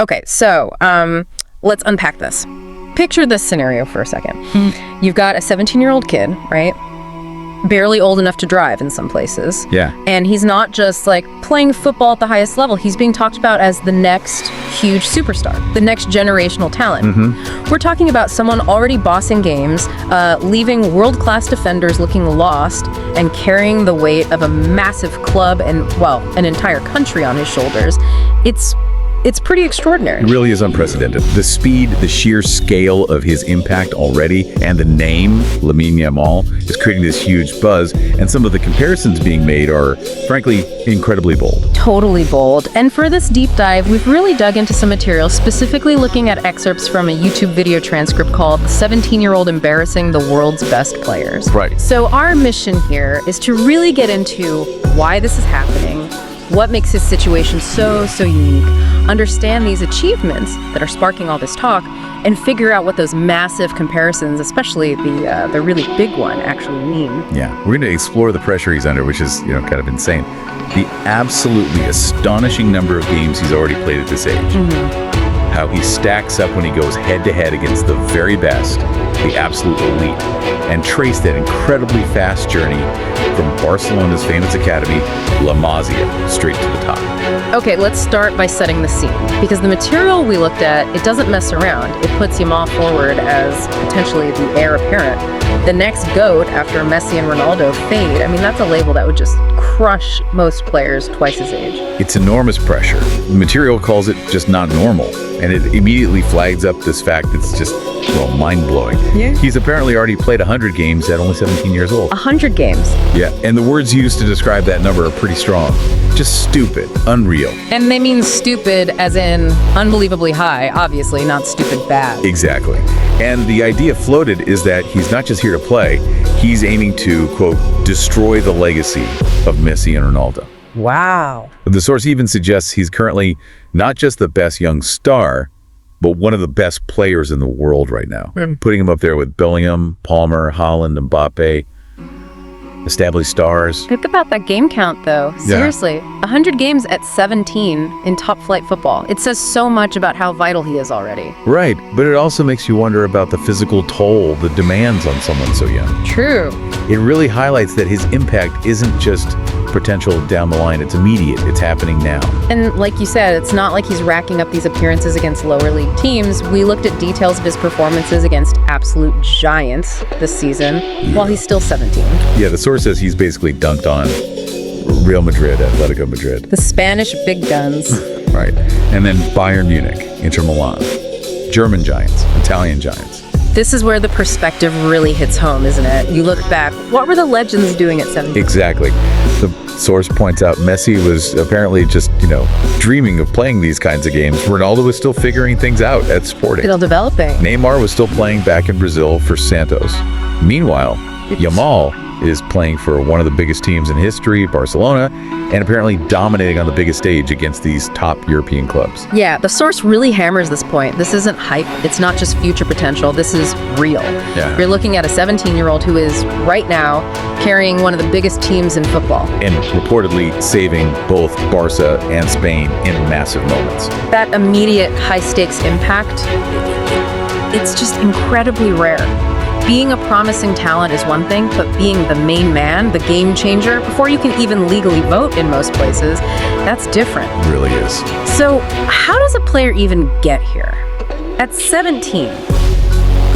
Okay, so let's unpack this. Picture this scenario for a second. You've got a 17-year-old kid, right? Barely old enough to drive in some places. Yeah. And he's not just like playing football at the highest level. He's being talked about as the next huge superstar, the next generational talent. We're talking about someone already bossing games, leaving world-class defenders looking lost, and carrying the weight of a massive club and, well, an entire country on his shoulders. It's pretty extraordinary. It really is unprecedented. The speed, the sheer scale of his impact already, and the name, Lamine Yamal, is creating this huge buzz, and some of the comparisons being made are, frankly, incredibly bold. Totally bold. And for this deep dive, we've really dug into some material, specifically looking at excerpts from a YouTube video transcript called 17-Year-Old Embarrassing the World's Best Players. Right. So our mission here is to really get into why this is happening, what makes his situation so unique, understand these achievements that are sparking all this talk, and figure out what those massive comparisons, especially the really big one, actually mean. Yeah, we're going to explore the pressure he's under, which is, kind of insane. The absolutely astonishing number of games he's already played at this age. How he stacks up when he goes head-to-head against the very best, the absolute elite, and trace that incredibly fast journey from Barcelona's famous academy, La Masia, straight to the top. Okay, let's start by setting the scene, because the material we looked at, it doesn't mess around. It puts Yamal forward as potentially the heir apparent, the next GOAT after Messi and Ronaldo fade. I mean, that's a label that would just crush most players twice his age. It's enormous pressure. The material calls it just not normal, and it immediately flags up this fact that's just, mind-blowing. Yeah. He's apparently already played 100 games at only 17 years old. 100 games. Yeah, and the words used to describe that number are pretty strong. Just stupid, unreal. And they mean stupid as in unbelievably high, obviously, not stupid bad. Exactly. And the idea floated is that he's not just here to play, he's aiming to, quote, destroy the legacy of Messi and Ronaldo. Wow. The source even suggests he's currently not just the best young star, but one of the best players in the world right now. Putting him up there with Bellingham, Palmer, Haaland, Mbappe, established stars. Think about that game count, though. Seriously, 100 games at 17 in top-flight football. It says so much about how vital he is already. Right, but it also makes you wonder about the physical toll, the demands on someone so young. True. It really highlights that his impact isn't just potential down the line, it's immediate, it's happening now. And like you said, it's not like he's racking up these appearances against lower league teams. We looked at details of his performances against absolute giants this season while he's still 17. Yeah, the source says he's basically dunked on Real Madrid, Atletico Madrid. The Spanish big guns. Right. And then Bayern Munich, Inter Milan, German giants, Italian giants. This is where the perspective really hits home, isn't it? You look back, what were the legends doing at 17? Exactly. The source points out Messi was apparently just, dreaming of playing these kinds of games. Ronaldo was still figuring things out at Sporting. Still developing. Neymar was still playing back in Brazil for Santos. Meanwhile, Yamal is playing for one of the biggest teams in history, Barcelona, and apparently dominating on the biggest stage against these top European clubs. Yeah, the source really hammers this point. This isn't hype. It's not just future potential. This is real. Yeah. You're looking at a 17-year-old who is, right now, carrying one of the biggest teams in football. And reportedly saving both Barca and Spain in massive moments. That immediate high-stakes impact, it's just incredibly rare. Being a promising talent is one thing, but being the main man, the game changer, before you can even legally vote in most places, that's different. It really is. So how does a player even get here? At 17,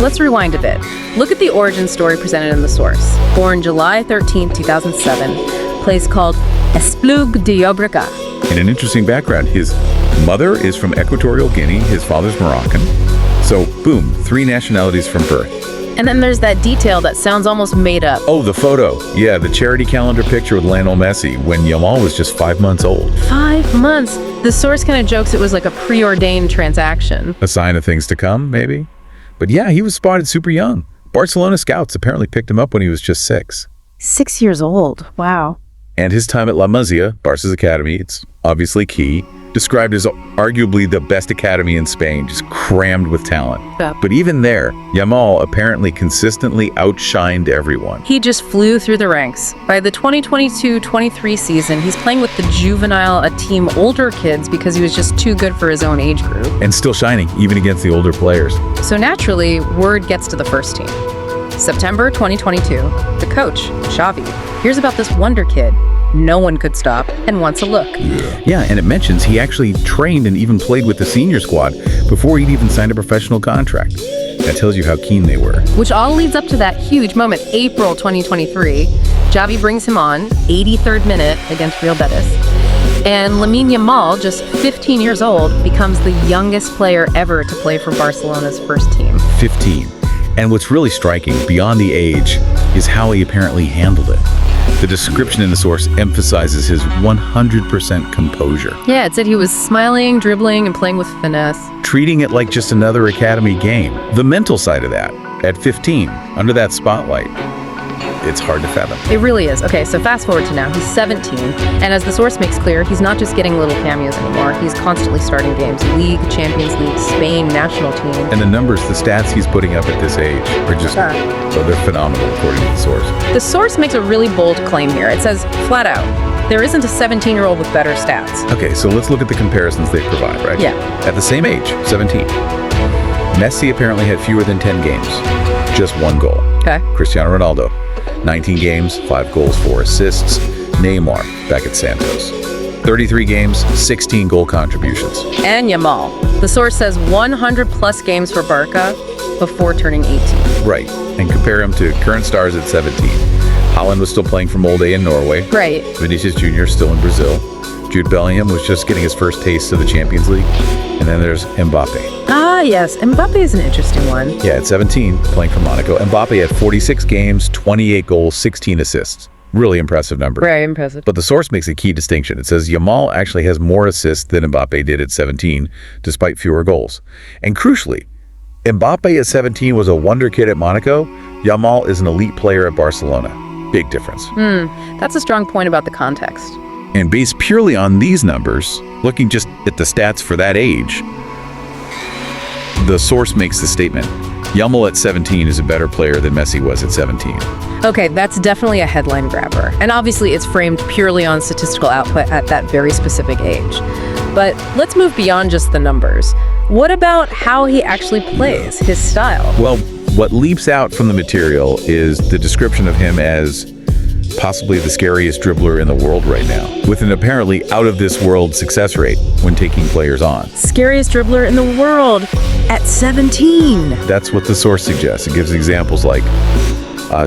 let's rewind a bit. Look at the origin story presented in the source. Born July 13, 2007, place called Esplugue de Llobregat. And an interesting background, his mother is from Equatorial Guinea, his father's Moroccan. So, boom, 3 nationalities from birth. And then there's that detail that sounds almost made up. Oh, the photo. Yeah, the charity calendar picture with Lionel Messi when Yamal was just 5 months old. 5 months. The source kind of jokes it was like a preordained transaction. A sign of things to come, maybe? But yeah, he was spotted super young. Barcelona scouts apparently picked him up when he was just 6. 6 years old. Wow. And his time at La Masia, Barca's academy, it's obviously key. described as arguably the best academy in Spain, just crammed with talent. Yeah. But even there, Yamal apparently consistently outshined everyone. He just flew through the ranks. By the 2022-23 season, he's playing with the juvenile, a team older kids because he was just too good for his own age group. And still shining, even against the older players. So naturally, word gets to the first team. September 2022, the coach, Xavi, hears about this wonder kid no one could stop and wants a look. Yeah, and it mentions he actually trained and even played with the senior squad before he'd even signed a professional contract. That tells you how keen they were. Which all leads up to that huge moment, April 2023. Xavi brings him on, 83rd minute against Real Betis. And Lamine Yamal, just 15 years old, becomes the youngest player ever to play for Barcelona's first team. 15. And what's really striking, beyond the age, is how he apparently handled it. The description in the source emphasizes his 100% composure. Yeah, it said he was smiling, dribbling, and playing with finesse. Treating it like just another academy game. The mental side of that, at 15, under that spotlight, it's hard to fathom. It really is. Okay, so fast forward to now. He's 17, and as the source makes clear, he's not just getting little cameos anymore. He's constantly starting games. League, Champions League, Spain, national team. And the numbers, the stats he's putting up at this age are just, they're phenomenal according to the source. The source makes a really bold claim here. It says, flat out, there isn't a 17-year-old with better stats. Okay, so let's look at the comparisons they provide, right? Yeah. At the same age, 17, Messi apparently had fewer than 10 games, just 1 goal. Okay. Cristiano Ronaldo, 19 games, 5 goals, 4 assists. Neymar, back at Santos, 33 games, 16 goal contributions. And Yamal. The source says 100-plus games for Barca before turning 18. Right, and compare him to current stars at 17. Haaland was still playing for Molde in Norway. Right. Vinicius Jr. still in Brazil. Jude Bellingham was just getting his first taste of the Champions League. And then there's Mbappe. Ah, yes. Mbappe is an interesting one. Yeah, at 17, playing for Monaco. Mbappe had 46 games, 28 goals, 16 assists. Really impressive number. Very impressive. But the source makes a key distinction. It says Yamal actually has more assists than Mbappe did at 17, despite fewer goals. And crucially, Mbappe at 17 was a wonder kid at Monaco. Yamal is an elite player at Barcelona. Big difference. That's a strong point about the context. And based purely on these numbers, looking just at the stats for that age, the source makes the statement, Yamal at 17 is a better player than Messi was at 17. Okay, that's definitely a headline grabber. And obviously it's framed purely on statistical output at that very specific age. But let's move beyond just the numbers. What about how he actually plays, his style? Well, what leaps out from the material is the description of him as possibly the scariest dribbler in the world right now, with an apparently out-of-this-world success rate when taking players on. Scariest dribbler in the world at 17. That's what the source suggests. It gives examples like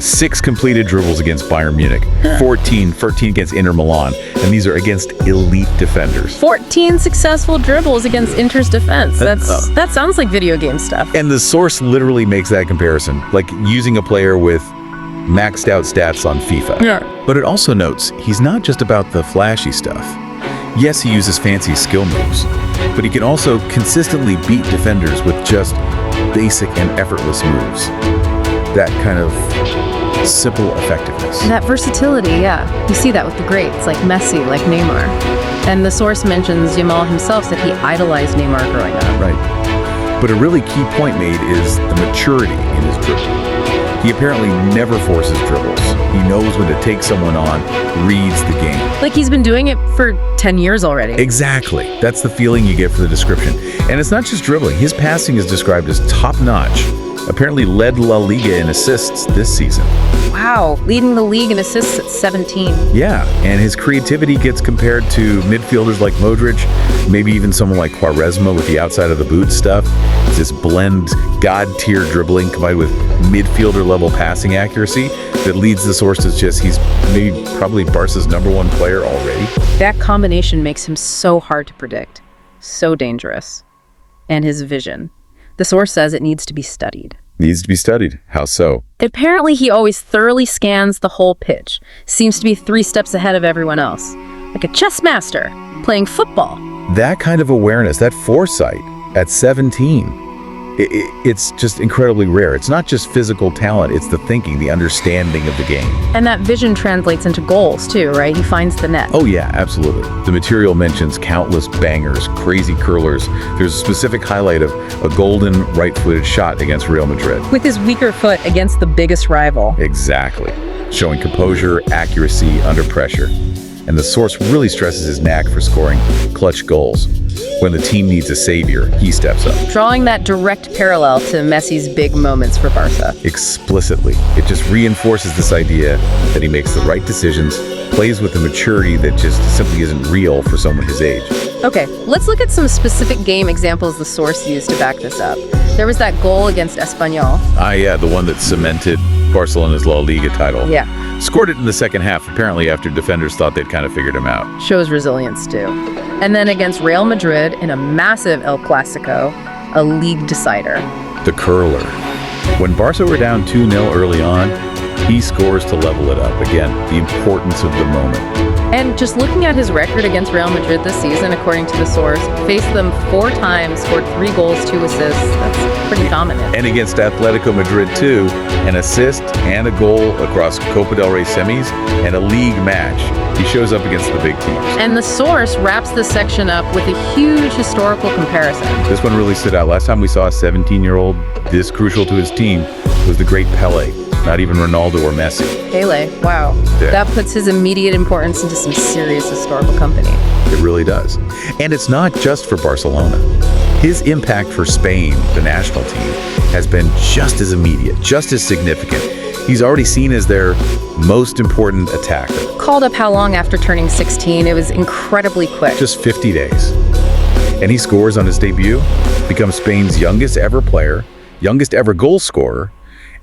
6 completed dribbles against Bayern Munich, 14 against Inter Milan, and these are against elite defenders. 14 successful dribbles against Inter's defense. That sounds like video game stuff. And the source literally makes that comparison, like using a player with maxed out stats on FIFA. Yeah. But it also notes he's not just about the flashy stuff. Yes, he uses fancy skill moves, but he can also consistently beat defenders with just basic and effortless moves. That kind of simple effectiveness. That versatility, yeah. You see that with the greats, like Messi, like Neymar. And the source mentions Yamal himself said he idolized Neymar growing up. Right. But a really key point made is the maturity in his dribbling. He apparently never forces dribbles. He knows when to take someone on, reads the game. Like he's been doing it for 10 years already. Exactly. That's the feeling you get from the description. And it's not just dribbling. His passing is described as top-notch. Apparently led La Liga in assists this season. Wow, leading the league in assists at 17. Yeah, and his creativity gets compared to midfielders like Modric, maybe even someone like Quaresma with the outside of the boot stuff. It's this blend, god-tier dribbling combined with midfielder-level passing accuracy that leads the source to just he's maybe probably Barca's #1 player already. That combination makes him so hard to predict, so dangerous. And his vision. The source says it needs to be studied. Needs to be studied. How so? Apparently, he always thoroughly scans the whole pitch. Seems to be 3 steps ahead of everyone else. Like a chess master playing football. That kind of awareness, that foresight at 17, It's just incredibly rare. It's not just physical talent, it's the thinking, the understanding of the game. And that vision translates into goals too, right? He finds the net. Oh yeah, absolutely. The material mentions countless bangers, crazy curlers. There's a specific highlight of a golden right-footed shot against Real Madrid. With his weaker foot against the biggest rival. Exactly. Showing composure, accuracy under pressure. And the source really stresses his knack for scoring clutch goals. When the team needs a savior, he steps up. Drawing that direct parallel to Messi's big moments for Barca. Explicitly. It just reinforces this idea that he makes the right decisions, plays with a maturity that just simply isn't real for someone his age. Okay, let's look at some specific game examples the source used to back this up. There was that goal against Espanyol. Yeah, the one that cemented Barcelona's La Liga title. Yeah. Scored it in the second half, apparently after defenders thought they'd kind of figured him out. Shows resilience too. And then against Real Madrid in a massive El Clasico, a league decider. The curler. When Barca were down 2-0 early on, he scores to level it up. Again, the importance of the moment. And just looking at his record against Real Madrid this season, according to the source, faced them 4 times, scored 3 goals, 2 assists. That's pretty dominant. And against Atletico Madrid too, an assist and a goal across Copa del Rey semis and a league match. He shows up against the big teams. And the source wraps this section up with a huge historical comparison. This one really stood out. Last time we saw a 17-year-old this crucial to his team was the great Pele. Not even Ronaldo or Messi. Pele, wow. Yeah. That puts his immediate importance into some serious historical company. It really does. And it's not just for Barcelona. His impact for Spain, the national team, has been just as immediate, just as significant. He's already seen as their most important attacker. Called up how long after turning 16? It was incredibly quick. Just 50 days. And he scores on his debut, becomes Spain's youngest ever player, youngest ever goal scorer,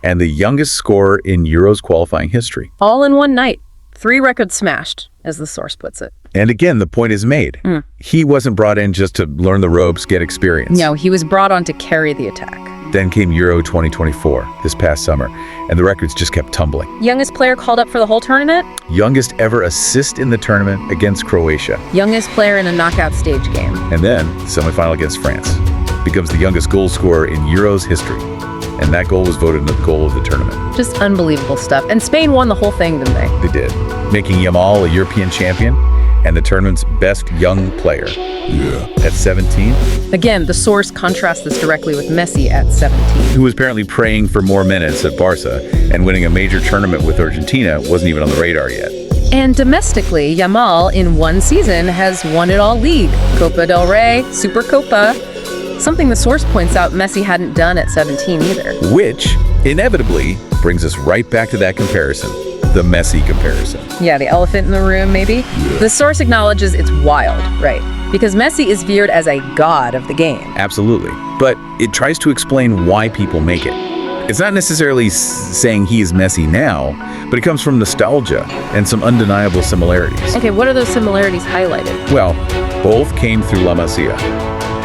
and the youngest scorer in Euros qualifying history. All in one night. 3 records smashed, as the source puts it. And again, the point is made. He wasn't brought in just to learn the ropes, get experience. No, he was brought on to carry the attack. Then came Euro 2024, this past summer, and the records just kept tumbling. Youngest player called up for the whole tournament? Youngest ever assist in the tournament against Croatia. Youngest player in a knockout stage game. And then, semifinal against France. Becomes the youngest goal scorer in Euros history. And that goal was voted the goal of the tournament. Just unbelievable stuff. And Spain won the whole thing, didn't they? They did, making Yamal a European champion and the tournament's best young player. Yeah. At 17. Again, the source contrasts this directly with Messi at 17. Who was apparently praying for more minutes at Barca, and winning a major tournament with Argentina wasn't even on the radar yet. And domestically, Yamal in one season has won it all league. Copa del Rey, Supercopa. Something the source points out Messi hadn't done at 17 either. Which, inevitably, brings us right back to that comparison. The Messi comparison. Yeah, the elephant in the room, maybe? Yeah. The source acknowledges it's wild, right? Because Messi is viewed as a god of the game. Absolutely. But it tries to explain why people make it. It's not necessarily saying he is Messi now, but it comes from nostalgia and some undeniable similarities. Okay, what are those similarities highlighted? Well, both came through La Masia.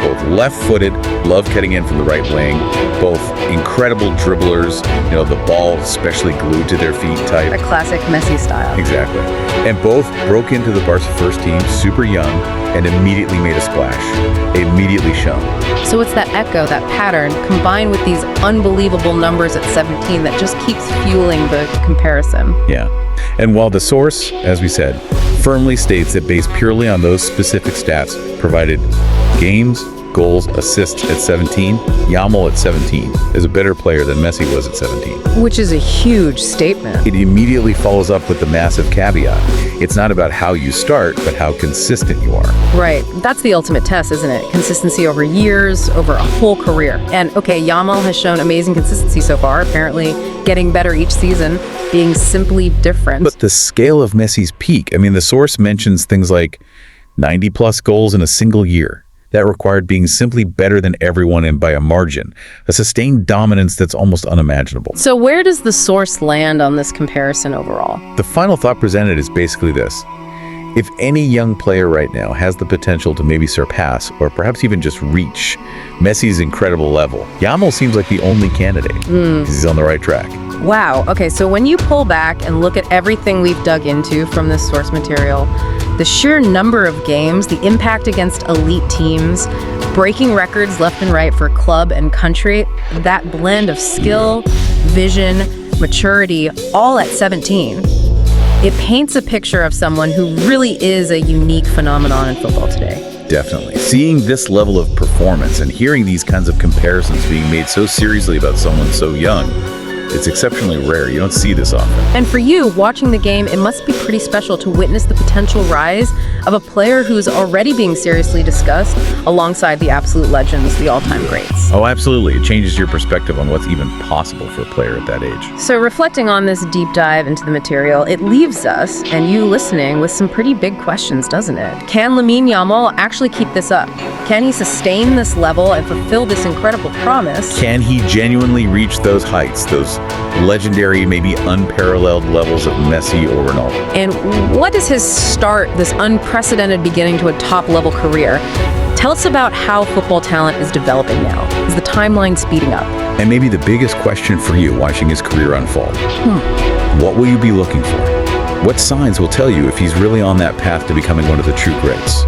Both left-footed, love cutting in from the right wing, both incredible dribblers, the ball especially glued to their feet type. A classic Messi style. Exactly. And both broke into the Barca first team super young and immediately made a splash. Immediately shone. So it's that echo, that pattern, combined with these unbelievable numbers at 17 that just keeps fueling the comparison. Yeah. And while the source, as we said, firmly states that based purely on those specific stats provided games, goals, assists at 17, Yamal at 17 is a better player than Messi was at 17. Which is a huge statement. It immediately follows up with the massive caveat. It's not about how you start, but how consistent you are. Right. That's the ultimate test, isn't it? Consistency over years, over a whole career. And okay, Yamal has shown amazing consistency so far, apparently getting better each season, being simply different. But the scale of Messi's peak, the source mentions things like 90-plus goals in a single year. That required being simply better than everyone and by a margin, a sustained dominance that's almost unimaginable. So where does the source land on this comparison overall? The final thought presented is basically this. If any young player right now has the potential to maybe surpass, or perhaps even just reach, Messi's incredible level, Yamal seems like the only candidate, because he's on the right track. Wow. Okay, so when you pull back and look at everything we've dug into from this source material, the sheer number of games, the impact against elite teams, breaking records left and right for club and country. That blend of skill, vision, maturity, all at 17. It paints a picture of someone who really is a unique phenomenon in football today. Definitely. Seeing this level of performance and hearing these kinds of comparisons being made so seriously about someone so young, it's exceptionally rare. You don't see this often. And for you, watching the game, it must be pretty special to witness the potential rise of a player who's already being seriously discussed alongside the absolute legends, the all-time greats. Oh, absolutely. It changes your perspective on what's even possible for a player at that age. So reflecting on this deep dive into the material, it leaves us, and you listening, with some pretty big questions, doesn't it? Can Lamine Yamal actually keep this up? Can he sustain this level and fulfill this incredible promise? Can he genuinely reach those heights, those legendary, maybe unparalleled levels of Messi or Ronaldo? And what is his start, this unprecedented beginning to a top-level career? Tell us about how football talent is developing now. Is the timeline speeding up? And maybe the biggest question for you watching his career unfold. What will you be looking for? What signs will tell you if he's really on that path to becoming one of the true greats?